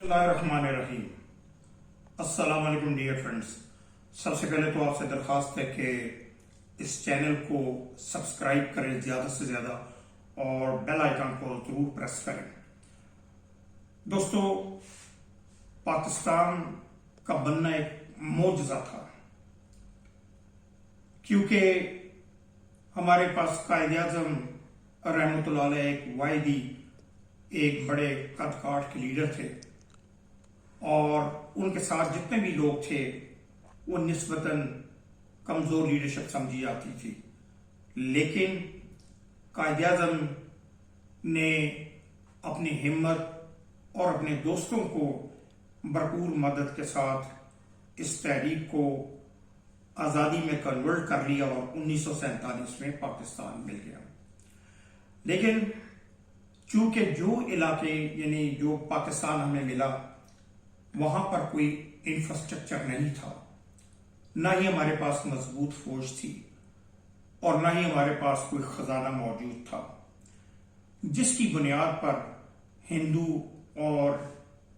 बिस्मिल्लाहिर्रहमानिर्रहीम। अस्सलाम वालेकुम डियर फ्रेंड्स। सबसे पहले तो आपसे दरख्वास्त है कि इस चैनल को सब्सक्राइब करें ज़्यादा से ज़्यादा और बेल आइकन को जरूर प्रेस करें। दोस्तों, पाकिस्तान का बनना एक मोजज़ा था, क्योंकि हमारे पास कायद-ए-आज़म रहमतुल्लाह अलैह एक वायदी, एक बड़े कद काठ के लीडर थे और उनके साथ जितने भी लोग थे वो निस्बतन कमजोर लीडरशिप समझी जाती थी। लेकिन कायद-ए-आज़म ने अपनी हिम्मत और अपने दोस्तों को भरपूर मदद के साथ इस तहरीक को आज़ादी में कन्वर्ट कर लिया और 1947 में पाकिस्तान मिल गया। लेकिन चूंकि जो इलाके यानी जो पाकिस्तान हमें मिला वहां पर कोई इंफ्रास्ट्रक्चर नहीं था, ना ही हमारे पास मजबूत फौज थी और ना ही हमारे पास कोई खजाना मौजूद था, जिसकी बुनियाद पर हिंदू और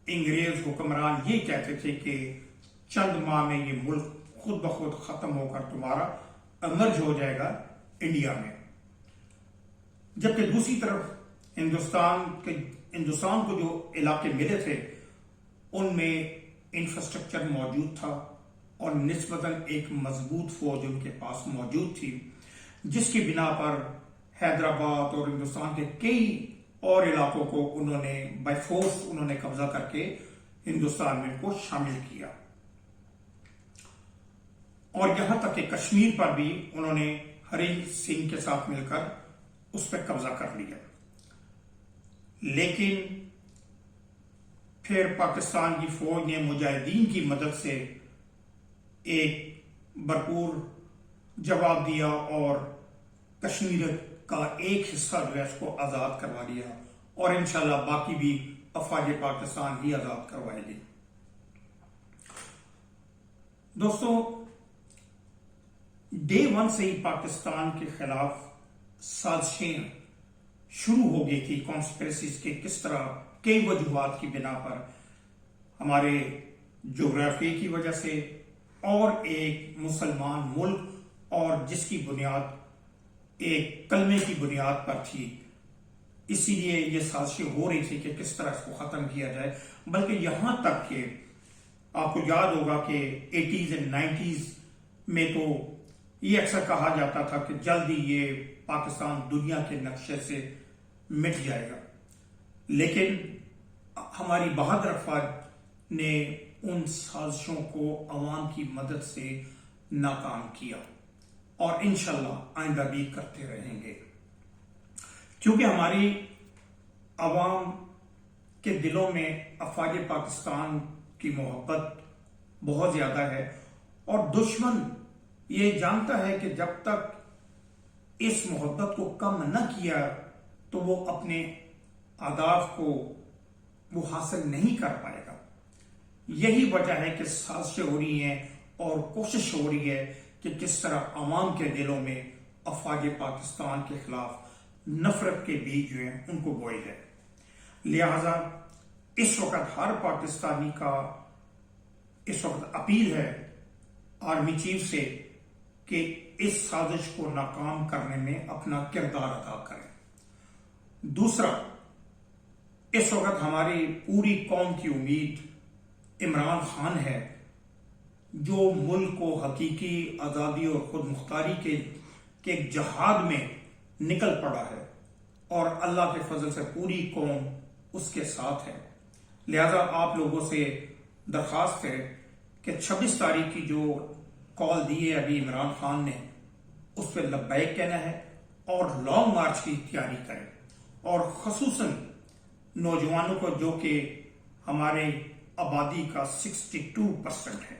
अंग्रेज हुक्मरान ये कहते थे कि चंद माह में ये मुल्क खुद ब खुद खत्म होकर तुम्हारा इमर्ज हो जाएगा इंडिया में। जबकि दूसरी तरफ हिंदुस्तान को जो इलाके मिले थे उनमें इंफ्रास्ट्रक्चर मौजूद था और निस्बतन एक मजबूत फौज उनके पास मौजूद थी, जिसकी बिना पर हैदराबाद और हिंदुस्तान के कई और इलाकों को उन्होंने बाय फोर्स कब्जा करके हिंदुस्तान में को शामिल किया और यहां तक कि कश्मीर पर भी उन्होंने हरि सिंह के साथ मिलकर उस पर कब्जा कर लिया। लेकिन फिर पाकिस्तान की फौज ने मुजाहिदीन की मदद से एक भरपूर जवाब दिया और कश्मीर का एक हिस्सा जो है उसको आजाद करवा लिया और इंशाल्लाह बाकी भी अफवाज पाकिस्तान ही आजाद करवाएगी। दोस्तों, डे वन से ही पाकिस्तान के खिलाफ साजिशें शुरू हो गई थी, कॉन्स्पिरेसीज के किस तरह कई वजूहात की बिना पर, हमारे जोग्राफी की वजह से और एक मुसलमान मुल्क और जिसकी बुनियाद एक कलमे की बुनियाद पर थी, इसीलिए ये साजिशें हो रही थी कि किस तरह इसको खत्म किया जाए। बल्कि यहां तक कि आपको याद होगा कि 80s एंड 90s में तो ये अक्सर कहा जाता था कि जल्दी ये पाकिस्तान दुनिया के नक्शे से मिट जाएगा। लेकिन हमारी बहादुर अफवाज ने उन साजिशों को अवाम की मदद से नाकाम किया और इंशाल्लाह आइंदा भी करते रहेंगे, क्योंकि हमारी अवाम के दिलों में अफवाज पाकिस्तान की मोहब्बत बहुत ज्यादा है और दुश्मन ये जानता है कि जब तक इस मोहब्बत को कम न किया तो वो अपने अहदाफ को वो हासिल नहीं कर पाएगा। यही वजह है कि साजिशें हो रही हैं और कोशिश हो रही है कि किस तरह अवाम के दिलों में अफवाज पाकिस्तान के खिलाफ नफरत के बीज जो हैं उनको बोए जाए। लिहाजा इस वक्त हर पाकिस्तानी का इस वक्त अपील है आर्मी चीफ से कि इस साजिश को नाकाम करने में अपना किरदार अदा करें। दूसरा, इस वक्त हमारी पूरी कौम की उम्मीद इमरान खान है, जो मुल्क को हकीकी आजादी और खुद मुख्तारी के जहाद में निकल पड़ा है और अल्लाह के फजल से पूरी कौम उसके साथ है। लिहाजा आप लोगों से दरखास्त है कि 26 तारीख की जो कॉल दी है अभी इमरान खान ने, उस पर लब्बैक कहना है और लॉन्ग मार्च की तैयारी करें और खसूसन नौजवानों को, जो कि हमारे आबादी का 62% है,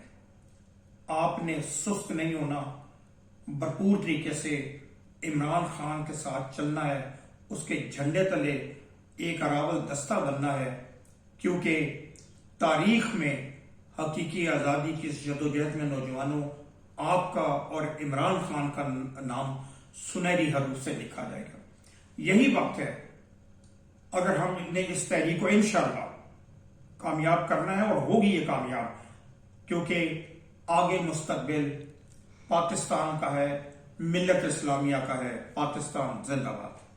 आपने सुस्त नहीं होना, भरपूर तरीके से इमरान खान के साथ चलना है, उसके झंडे तले एक अरावल दस्ता बनना है, क्योंकि तारीख में हकीकी आजादी की इस जदोजहद में नौजवानों आपका और इमरान खान का नाम सुनहरी हरूफ से लिखा जाएगा। यही वक्त है अगर हमने इस तहरीक को इंशाअल्लाह کامیاب کرنا ہے، اور ہوگی یہ کامیاب، کیونکہ آگے مستقبل پاکستان کا ہے، ملت اسلامیہ کا ہے۔ پاکستان زندہ باد۔